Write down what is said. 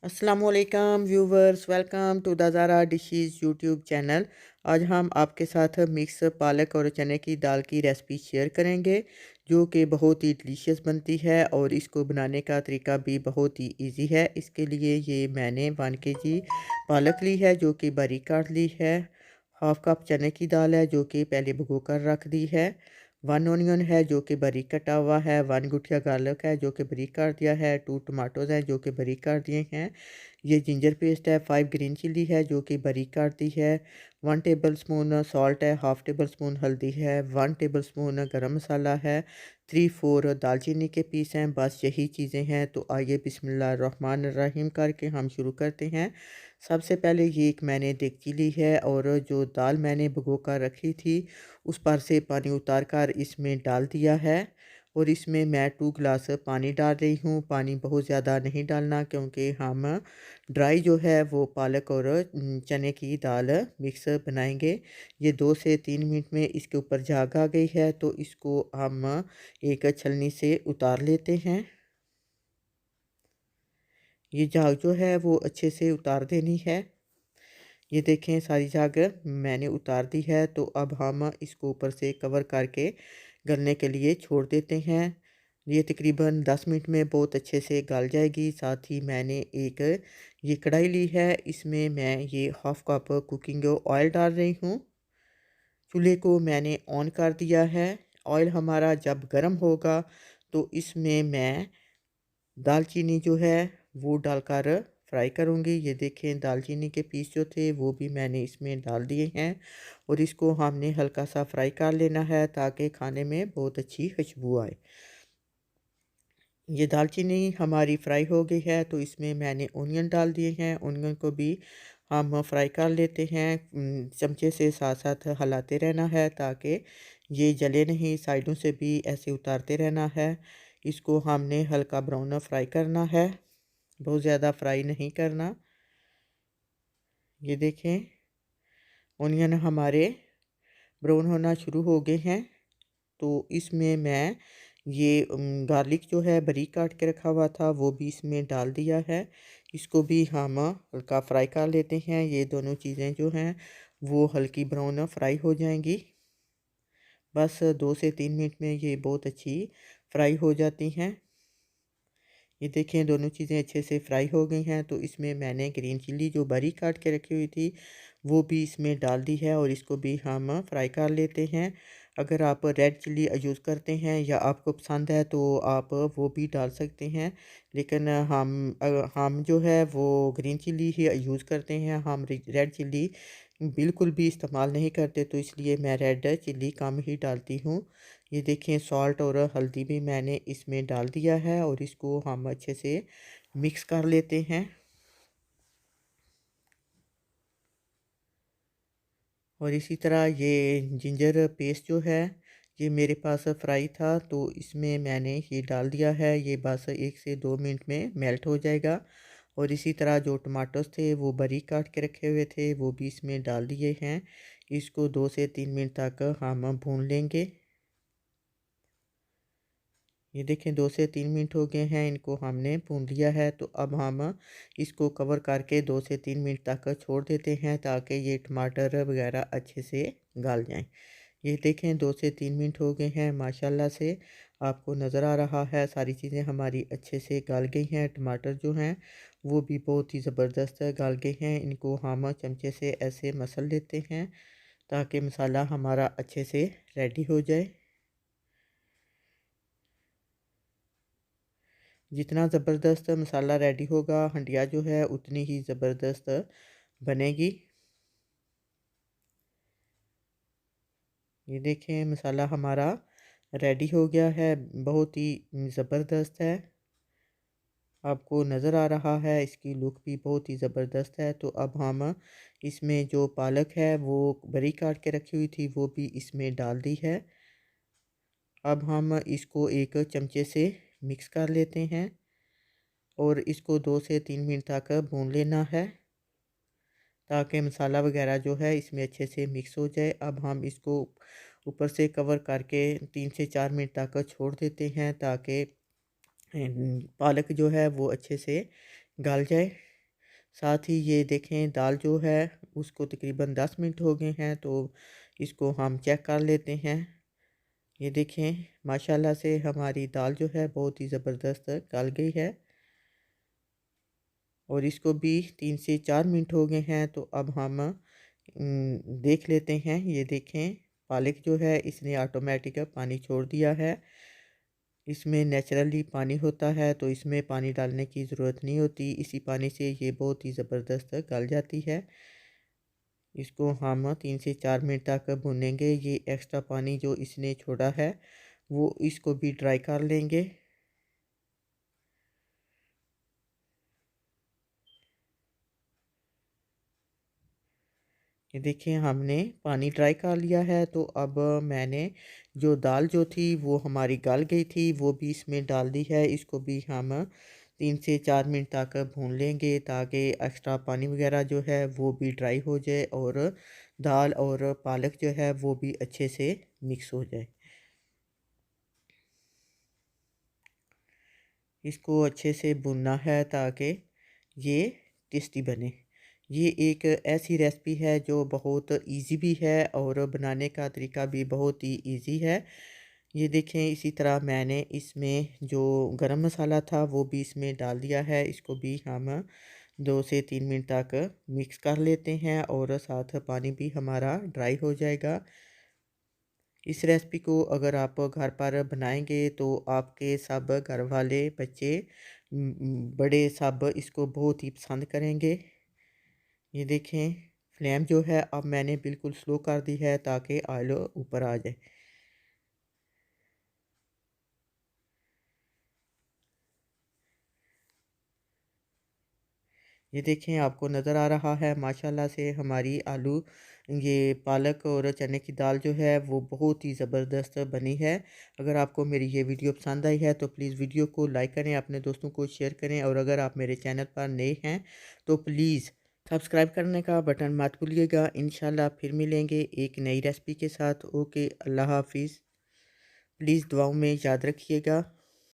अस्सलामुअलैकुम viewers, welcome to the Zara dishes YouTube channel. आज हम आपके साथ मिक्स पालक और चने की दाल की रेसिपी शेयर करेंगे, जो कि बहुत ही डिलीशियस बनती है और इसको बनाने का तरीका भी बहुत ही इजी है। इसके लिए ये मैंने 1 kg पालक ली है, जो कि बारीक काट ली है। हाफ़ कप चने की दाल है, जो कि पहले भिगो कर रख दी है। 1 ऑनियन है, जो कि बारीक कटा हुआ है। 1 गुठिया गार्लिक है, जो कि बारीक काट दिया है। 2 टमाटोज़ हैं, जो कि बारीक काट दिए हैं। ये जिंजर पेस्ट है। 5 ग्रीन चिली है, जो कि बारीक काट दी है। 1 टेबल स्पून सॉल्ट है। हाफ़ टेबल स्पून हल्दी है। 1 टेबल स्पून गरम मसाला है। 3-4 दालचीनी के पीस हैं। बस यही चीज़ें हैं। तो आइए बिस्मिल्लाहिर्रहमानिर्रहीम करके हम शुरू करते हैं। सबसे पहले ये एक मैंने देगची ली है और जो दाल मैंने भिगो कर रखी थी, उस पर से पानी उतार कर इसमें डाल दिया है। और इसमें मैं 2 गिलास पानी डाल रही हूँ। पानी बहुत ज़्यादा नहीं डालना, क्योंकि हम ड्राई जो है वो पालक और चने की दाल मिक्स बनाएंगे। ये 2 से 3 मिनट में इसके ऊपर झाग आ गई है, तो इसको हम एक छलनी से उतार लेते हैं। ये झाग जो है वो अच्छे से उतार देनी है। ये देखें, सारी झाग मैंने उतार दी है। तो अब हम इसको ऊपर से कवर करके गलने के लिए छोड़ देते हैं। ये तकरीबन 10 मिनट में बहुत अच्छे से गल जाएगी। साथ ही मैंने एक ये कढ़ाई ली है, इसमें मैं ये हाफ़ कप कुकिंग ऑयल डाल रही हूँ। चूल्हे को मैंने ऑन कर दिया है। ऑयल हमारा जब गर्म होगा, तो इसमें मैं दालचीनी जो है वो डालकर फ्राई करूँगी। ये देखें, दालचीनी के पीस जो थे वो भी मैंने इसमें डाल दिए हैं और इसको हमने हल्का सा फ्राई कर लेना है, ताकि खाने में बहुत अच्छी खुशबू आए। ये दालचीनी हमारी फ्राई हो गई है, तो इसमें मैंने ऑनियन डाल दिए हैं। ऑनियन को भी हम फ्राई कर लेते हैं। चमचे से साथ साथ हिलाते रहना है, ताकि ये जले नहीं। साइडों से भी ऐसे उतारते रहना है। इसको हमने हल्का ब्राउन फ्राई करना है, बहुत ज़्यादा फ्राई नहीं करना। ये देखें, ऑनियन हमारे ब्राउन होना शुरू हो गए हैं। तो इसमें मैं ये गार्लिक जो है बारीक काट के रखा हुआ था, वो भी इसमें डाल दिया है। इसको भी हम हल्का फ्राई कर लेते हैं। ये दोनों चीज़ें जो हैं वो हल्की ब्राउन फ्राई हो जाएंगी। बस 2 से 3 मिनट में ये बहुत अच्छी फ्राई हो जाती हैं। ये देखें, दोनों चीज़ें अच्छे से फ्राई हो गई हैं। तो इसमें मैंने ग्रीन चिल्ली जो बारीक काट के रखी हुई थी, वो भी इसमें डाल दी है और इसको भी हम फ्राई कर लेते हैं। अगर आप रेड चिल्ली यूज़ करते हैं या आपको पसंद है, तो आप वो भी डाल सकते हैं। लेकिन हम जो है वो ग्रीन चिल्ली ही यूज़ करते हैं। हम रेड चिल्ली बिल्कुल भी इस्तेमाल नहीं करते, तो इसलिए मैं रेड चिल्ली कम ही डालती हूँ। ये देखें, सॉल्ट और हल्दी भी मैंने इसमें डाल दिया है और इसको हम अच्छे से मिक्स कर लेते हैं। और इसी तरह ये जिंजर पेस्ट जो है, ये मेरे पास फ्राई था, तो इसमें मैंने ये डाल दिया है। ये बस 1 से 2 मिनट में मेल्ट हो जाएगा। और इसी तरह जो टमाटोस थे वो बारीक काट के रखे हुए थे, वो भी इसमें डाल दिए हैं। इसको 2 से 3 मिनट तक हम भून लेंगे। ये देखें, 2 से 3 मिनट हो गए हैं, इनको हमने भून लिया है। तो अब हम इसको कवर करके 2 से 3 मिनट तक छोड़ देते हैं, ताकि ये टमाटर वगैरह अच्छे से गल जाएं। ये देखें, 2 से 3 मिनट हो गए हैं। माशाल्लाह से आपको नज़र आ रहा है सारी चीज़ें हमारी अच्छे से गल गई हैं। टमाटर जो हैं वो भी बहुत ही ज़बरदस्त गल गए हैं। इनको हम चमचे से ऐसे मसल लेते हैं, ताकि मसाला हमारा अच्छे से रेडी हो जाए। जितना ज़बरदस्त मसाला रेडी होगा, हंडिया जो है उतनी ही ज़बरदस्त बनेगी। ये देखें, मसाला हमारा रेडी हो गया है, बहुत ही ज़बरदस्त है। आपको नज़र आ रहा है, इसकी लुक भी बहुत ही ज़बरदस्त है। तो अब हम इसमें जो पालक है वो बारीक काट के रखी हुई थी, वो भी इसमें डाल दी है। अब हम इसको एक चमचे से मिक्स कर लेते हैं और इसको 2 से 3 मिनट तक भून लेना है, ताकि मसाला वगैरह जो है इसमें अच्छे से मिक्स हो जाए। अब हम इसको ऊपर से कवर करके 3 से 4 मिनट तक छोड़ देते हैं, ताकि पालक जो है वो अच्छे से गल जाए। साथ ही ये देखें दाल जो है उसको तकरीबन 10 मिनट हो गए हैं, तो इसको हम चेक कर लेते हैं। ये देखें माशाल्लाह से हमारी दाल जो है बहुत ही ज़बरदस्त गल गई है और इसको भी 3 से 4 मिनट हो गए हैं। तो अब हम देख लेते हैं। ये देखें पालक जो है इसने ऑटोमेटिक पानी छोड़ दिया है। इसमें नेचुरली पानी होता है, तो इसमें पानी डालने की ज़रूरत नहीं होती। इसी पानी से ये बहुत ही ज़बरदस्त गल जाती है। इसको हम 3 से 4 मिनट तक भूनेंगे। ये एक्स्ट्रा पानी जो इसने छोड़ा है वो इसको भी ड्राई कर लेंगे। ये देखिए हमने पानी ड्राई कर लिया है। तो अब मैंने जो दाल जो थी वो हमारी गल गई थी वो भी इसमें डाल दी है। इसको भी हम 3 से 4 मिनट तक भून लेंगे ताकि एक्स्ट्रा पानी वगैरह जो है वो भी ड्राई हो जाए और दाल और पालक जो है वो भी अच्छे से मिक्स हो जाए। इसको अच्छे से भुनना है ताकि ये टेस्टी बने। ये एक ऐसी रेसिपी है जो बहुत इजी भी है और बनाने का तरीका भी बहुत ही इजी है। ये देखें इसी तरह मैंने इसमें जो गरम मसाला था वो भी इसमें डाल दिया है। इसको भी हम 2 से 3 मिनट तक मिक्स कर लेते हैं और साथ पानी भी हमारा ड्राई हो जाएगा। इस रेसिपी को अगर आप घर पर बनाएंगे तो आपके सब घर वाले बच्चे बड़े सब इसको बहुत ही पसंद करेंगे। ये देखें फ्लेम जो है अब मैंने बिल्कुल स्लो कर दी है ताकि ऑयल ऊपर आ जाए। ये देखें आपको नज़र आ रहा है माशाल्लाह से हमारी आलू ये पालक और चने की दाल जो है वो बहुत ही ज़बरदस्त बनी है। अगर आपको मेरी ये वीडियो पसंद आई है तो प्लीज़ वीडियो को लाइक करें, अपने दोस्तों को शेयर करें और अगर आप मेरे चैनल पर नए हैं तो प्लीज़ सब्सक्राइब करने का बटन मत भूलिएगा। इंशाल्लाह फिर मिलेंगे एक नई रेसिपी के साथ। ओके, अल्लाह हाफिज़। प्लीज़ दुआओं में याद रखिएगा।